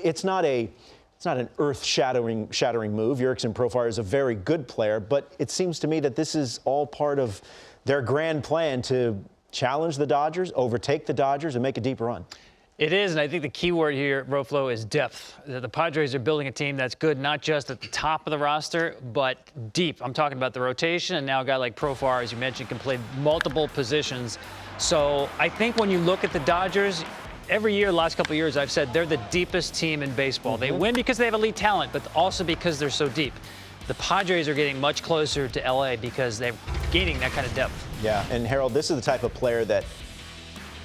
It's not an earth-shattering move. Jurickson Profar is a very good player, but it seems to me that this is all part of their grand plan to challenge the Dodgers, overtake the Dodgers, and make a deep run. It is, and I think the key word here, Roflo, is depth. The Padres are building a team that's good not just at the top of the roster, but deep. I'm talking about the rotation, and now a guy like Profar, as you mentioned, can play multiple positions. So I think when you look at the Dodgers, every year, the last couple of years, I've said they're the deepest team in baseball. They win because they have elite talent, but also because they're so deep. The Padres are getting much closer to L.A. because they're gaining that kind of depth. Yeah, and Harold, this is the type of player that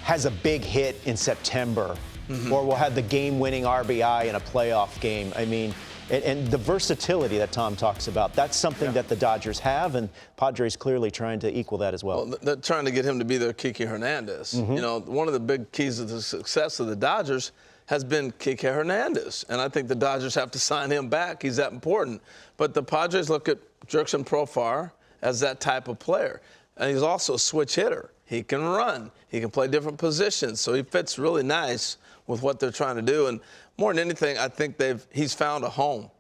has a big hit in September or will have the game-winning RBI in a playoff game. I mean, and the versatility that Tom talks about, that's something that the Dodgers have, and Padres clearly trying to equal that as well. They're trying to get him to be their Kike Hernandez. You know, one of the big keys to the success of the Dodgers has been Kike Hernandez, and I think the Dodgers have to sign him back. He's that important. But the Padres look at Jurickson Profar as that type of player, and he's also a switch hitter. He can run. He can play different positions, so he fits really nice with what they're trying to do. And more than anything, I think he's found a home.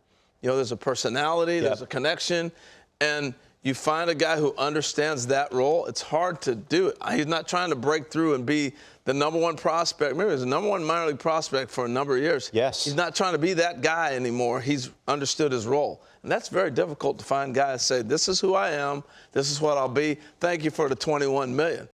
You know, there's a personality, there's a connection, and you find a guy who understands that role. It's hard to do it. He's not trying to break through and be the #1 prospect. Remember, he was the #1 minor league prospect for a number of years. Yes. He's not trying to be that guy anymore. He's understood his role. And that's very difficult to find guys say, this is who I am, this is what I'll be. Thank you for the $21 million.